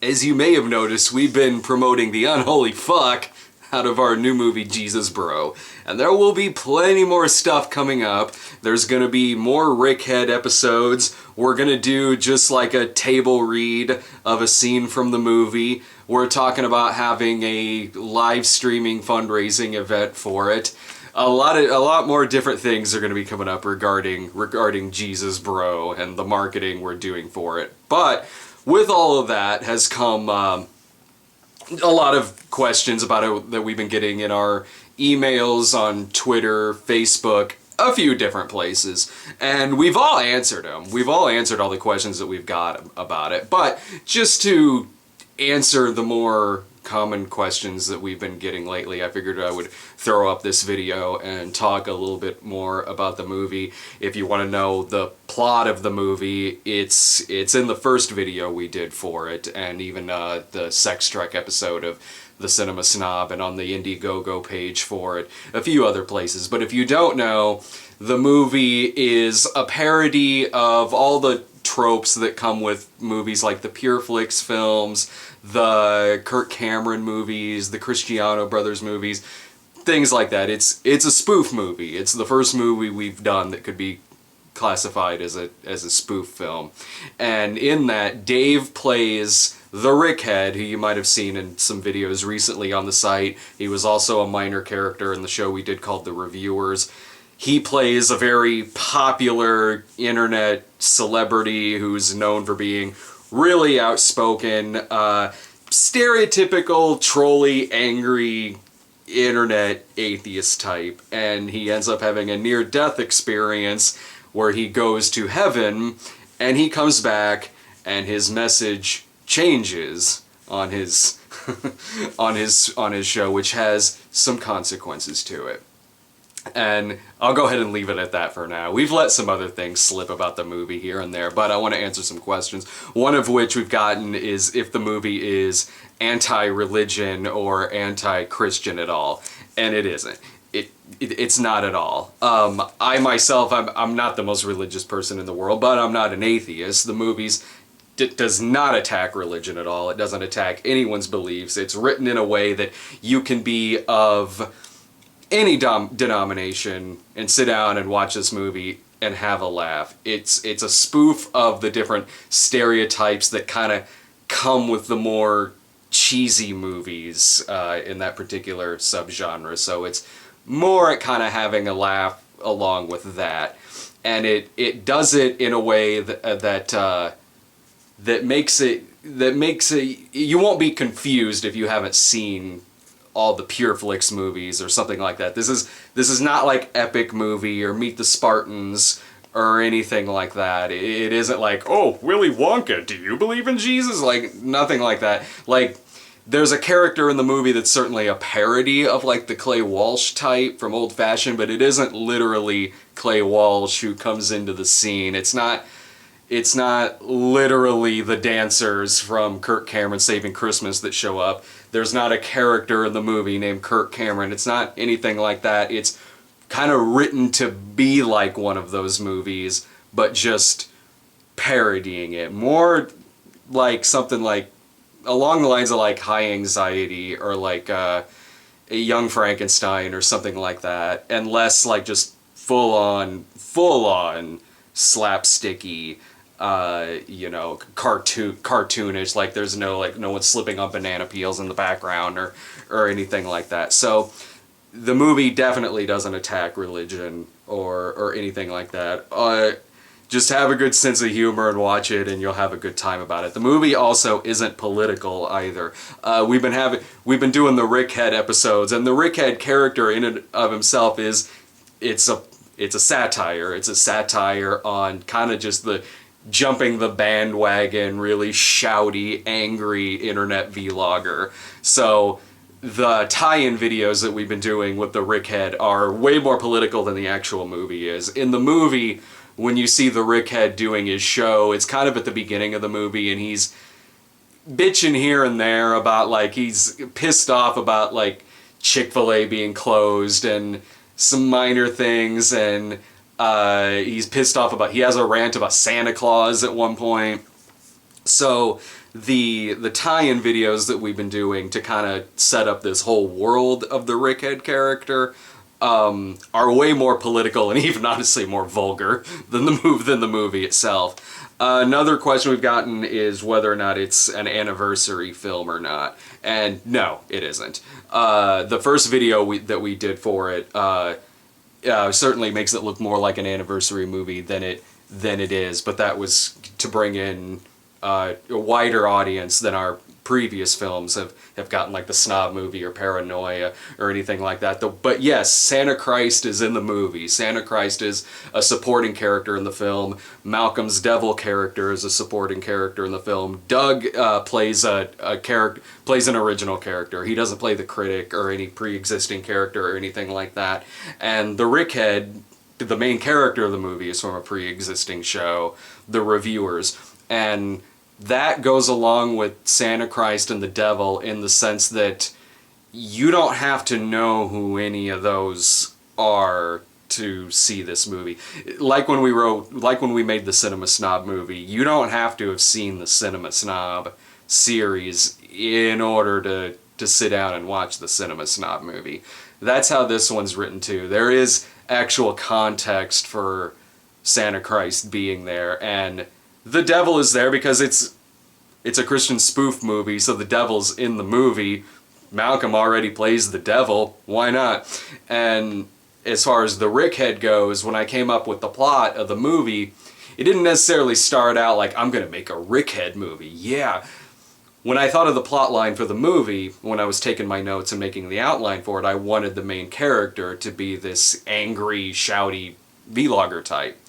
As you may have noticed, we've been promoting the unholy fuck out of our new movie, Jesus Bro. And there will be plenty more stuff coming up. There's gonna be more Rickhead episodes. We're gonna do just like a table read of a scene from the movie. We're talking about having a live streaming fundraising event for it. A lot more different things are going to be coming up regarding Jesus Bro and the marketing we're doing for it. But with all of that has come a lot of questions about it that we've been getting in our emails, on Twitter, Facebook, a few different places, and we've all answered them. We've all answered all the questions that we've got about it. But just to answer the more common questions that we've been getting lately, I figured I would throw up this video and talk a little bit more about the movie. If you want to know the plot of the movie, it's in the first video we did for it, and even the Sex Trek episode of the Cinema Snob, and on the Indiegogo page for it, a few other places. But if you don't know, the movie is a parody of all the tropes that come with movies like the Pure Flix films, the Kirk Cameron movies, the Cristiano Brothers movies, things like that. It's a spoof movie. It's the first movie we've done that could be classified as a spoof film. And in that, Dave plays the Rickhead, who you might have seen in some videos recently on the site. He was also a minor character in the show we did called The Reviewers. He plays a very popular internet celebrity who's known for being really outspoken, stereotypical, trolly, angry internet atheist type. And he ends up having a near-death experience where he goes to heaven and he comes back and his message changes on his on his show, which has some consequences to it. And I'll go ahead and leave it at that for now. We've let some other things slip about the movie here and there, but I want to answer some questions. One of which we've gotten is if the movie is anti-religion or anti-Christian at all. And it isn't. It's not at all. I myself, I'm not the most religious person in the world, but I'm not an atheist. The movie's does not attack religion at all. It doesn't attack anyone's beliefs. It's written in a way that you can be of any denomination and sit down and watch this movie and have a laugh. It's a spoof of the different stereotypes that kind of come with the more cheesy movies in that particular subgenre. So it's more at kind of having a laugh along with that, and it does it in a way that makes it you won't be confused if you haven't seen all the Pure Flix movies or something like that. This is not like Epic Movie or Meet the Spartans or anything like that. It isn't like, oh, Willy Wonka, do you believe in Jesus? Like, nothing like that. Like, there's a character in the movie that's certainly a parody of like the Clay Walsh type from Old Fashioned, but it isn't literally Clay Walsh who comes into the scene. It's not literally the dancers from Kirk Cameron Saving Christmas that show up. There's not a character in the movie named Kirk Cameron. It's not anything like that. It's kind of written to be like one of those movies, but just parodying it. More like something like along the lines of like High Anxiety or like a Young Frankenstein or something like that, and less like just full on slapsticky, cartoonish, like there's no one slipping on banana peels in the background or anything like that. So the movie definitely doesn't attack religion or anything like that. Just have a good sense of humor and watch it, and you'll have a good time about it. The movie also isn't political either. We've been doing the Rickhead episodes, and the Rickhead character in and of himself it's a satire. It's a satire on kind of just the jumping the bandwagon, really shouty, angry internet vlogger. So the tie-in videos that we've been doing with the Rickhead are way more political than the actual movie is. In the movie, when you see the Rickhead doing his show, it's kind of at the beginning of the movie, and he's bitching here and there about, like, he's pissed off about, like, Chick-fil-A being closed and some minor things, and he's pissed off about, he has a rant about Santa Claus at one point, So the tie-in videos that we've been doing to kind of set up this whole world of the Rickhead character are way more political and even honestly more vulgar than the movie itself. Another question we've gotten is whether or not it's an anniversary film or not, and no, it isn't. The first video that we did for it certainly makes it look more like an anniversary movie than it is, but that was to bring in a wider audience than our previous films have gotten, like the Snob Movie or Paranoia or anything like that. But yes, Santa Christ is in the movie. Santa Christ is a supporting character in the film. Malcolm's devil character is a supporting character in the film. Doug plays an original character. He doesn't play the critic or any pre-existing character or anything like that. And the Rickhead, the main character of the movie, is from a pre-existing show, The Reviewers. And that goes along with Santa Christ and the devil in the sense that you don't have to know who any of those are to see this movie. Like when we made the Cinema Snob movie, you don't have to have seen the Cinema Snob series in order to sit down and watch the Cinema Snob movie. That's how this one's written too. There is actual context for Santa Christ being there, and the devil is there because it's a Christian spoof movie, so the devil's in the movie. Malcolm already plays the devil, why not? And as far as the Rickhead goes, when I came up with the plot of the movie, it didn't necessarily start out like, I'm gonna make a Rickhead movie, yeah. When I thought of the plot line for the movie, when I was taking my notes and making the outline for it, I wanted the main character to be this angry, shouty vlogger type.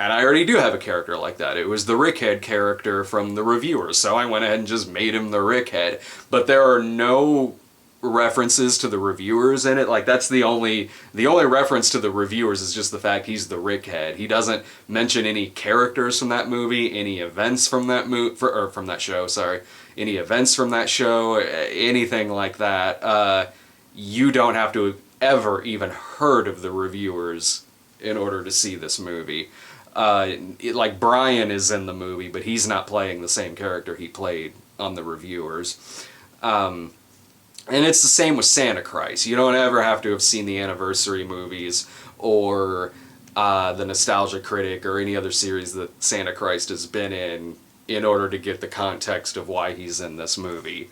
And I already do have a character like that. It was the Rickhead character from The Reviewers, so I went ahead and just made him the Rickhead. But there are no references to The Reviewers in it. Like, that's the only reference to The Reviewers is just the fact he's the Rickhead. He doesn't mention any characters from that movie, any events from that from that show, sorry. Any events from that show, anything like that. You don't have to have ever even heard of The Reviewers in order to see this movie. Like Brian is in the movie, but he's not playing the same character he played on The Reviewers. And it's the same with Santa Christ. You don't ever have to have seen the anniversary movies or the Nostalgia Critic or any other series that Santa Christ has been in order to get the context of why he's in this movie.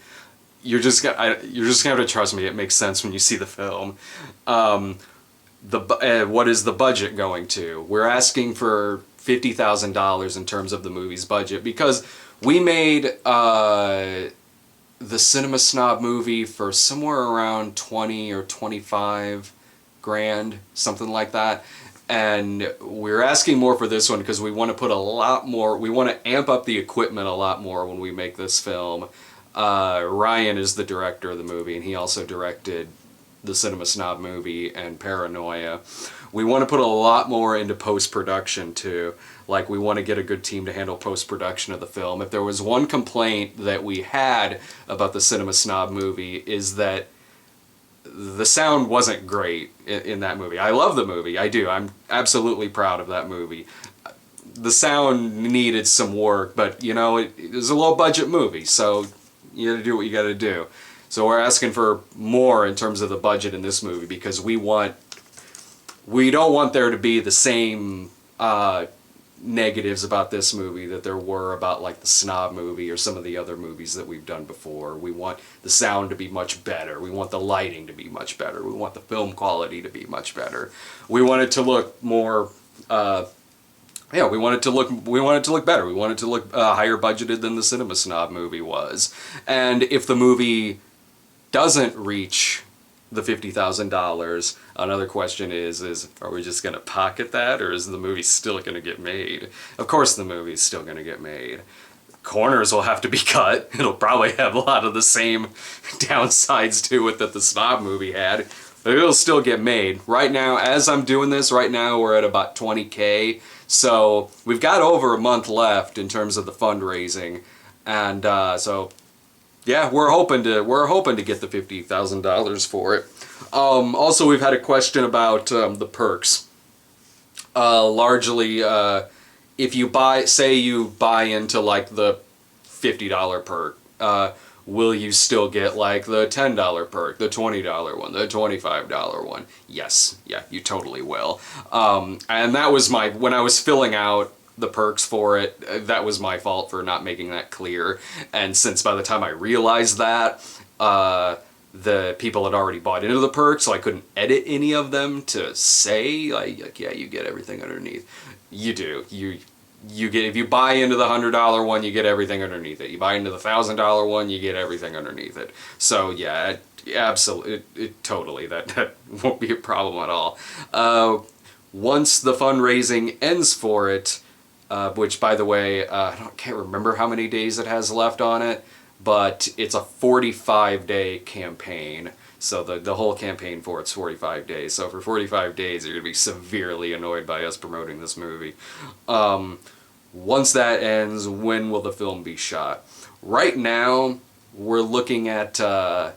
You're just gonna have to trust me. It makes sense when you see the film. What is the budget going to? We're asking for $50,000 in terms of the movie's budget because we made the Cinema Snob movie for somewhere around 20 or 25 grand, something like that. And we're asking more for this one because we want to put a lot more, we want to amp up the equipment a lot more when we make this film. Ryan is the director of the movie, and he also directed the Cinema Snob movie and Paranoia. We want to put a lot more into post-production too. Like, we want to get a good team to handle post-production of the film. If there was one complaint that we had about the Cinema Snob movie is that the sound wasn't great in that movie. I love the movie, I do. I'm absolutely proud of that movie. The sound needed some work, but you know, it was a low-budget movie, so you gotta do what you gotta do. So we're asking for more in terms of the budget in this movie because we don't want there to be the same negatives about this movie that there were about like the Snob movie or some of the other movies that we've done before. We want the sound to be much better. We want the lighting to be much better. We want the film quality to be much better. We want it to look more we want it to look better. We want it to look higher budgeted than the Cinema Snob movie was. And if the movie doesn't reach the $50,000, another question is are we just going to pocket that, or is the movie still going to get made? Of course the movie's still going to get made. Corners will have to be cut. It'll probably have a lot of the same downsides to it that the Snob movie had, but it'll still get made. Right now, as I'm doing this, right now we're at about 20K, so we've got over a month left in terms of the fundraising, and so yeah, we're hoping to get the $50,000 for it. Also, we've had a question about the perks. Largely, if you buy, say you buy into like the $50 perk? Will you still get like the $10 perk, the $20 one, the $25 one? Yes, yeah, you totally will. And that was when I was filling out the perks for it, that was my fault for not making that clear. And since by the time I realized that, the people had already bought into the perks, so I couldn't edit any of them to say, like yeah, you get everything underneath. You do. You get, if you buy into the $100 one, you get everything underneath it. You buy into the $1,000 one, you get everything underneath it. So yeah, absolutely, totally, that won't be a problem at all. Once the fundraising ends for it, which by the way, I can't remember how many days it has left on it, but it's a 45-day campaign. So the whole campaign for it's 45 days. So for 45 days, you're going to be severely annoyed by us promoting this movie. Once that ends, when will the film be shot? Right now, we're looking at like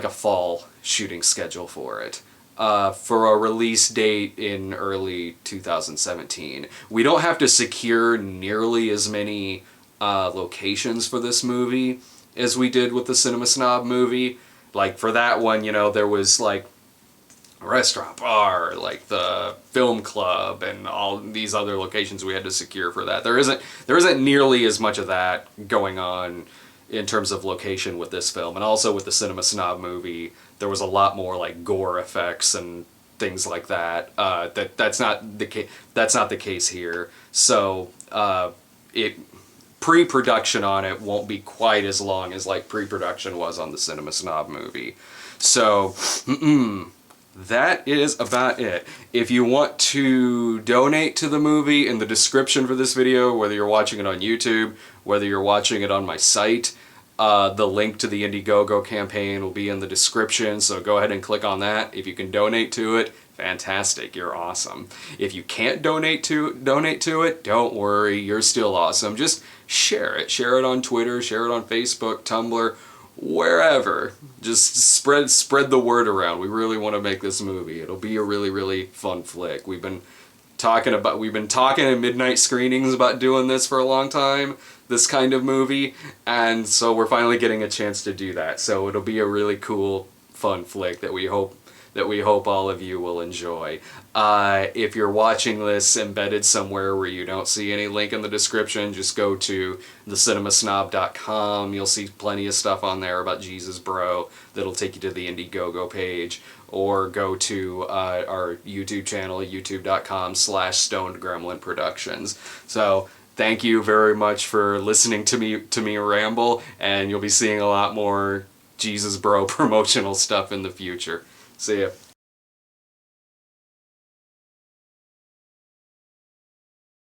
a fall shooting schedule for it. For a release date in early 2017. We don't have to secure nearly as many locations for this movie as we did with the Cinema Snob movie. Like for that one, you know, there was like a restaurant, bar, like the film club, and all these other locations we had to secure for that. There isn't nearly as much of that going on in terms of location with this film. And also with the Cinema Snob movie, there was a lot more like gore effects and things like that. That's not the case here. So pre-production on it won't be quite as long as like pre-production was on the Cinema Snob movie. So that is about it. If you want to donate to the movie, in the description for this video, whether you're watching it on YouTube, whether you're watching it on my site, the link to the Indiegogo campaign will be in the description, so go ahead and click on that. If you can donate to it, fantastic, you're awesome. If you can't donate to it, don't worry, you're still awesome. Just share it. Share it on Twitter, share it on Facebook, Tumblr, wherever. Just spread the word around. We really want to make this movie. It'll be a really, really fun flick. We've been talking in midnight screenings about doing this for a long time, this kind of movie, and so we're finally getting a chance to do that. So it'll be a really cool, fun flick that we hope all of you will enjoy. If you're watching this embedded somewhere where you don't see any link in the description, just go to thecinemasnob.com. You'll see plenty of stuff on there about Jesus Bro that'll take you to the Indiegogo page, or go to our YouTube channel, youtube.com/stonedgremlin productions. So thank you very much for listening to me ramble, and you'll be seeing a lot more Jesus Bro promotional stuff in the future. See ya.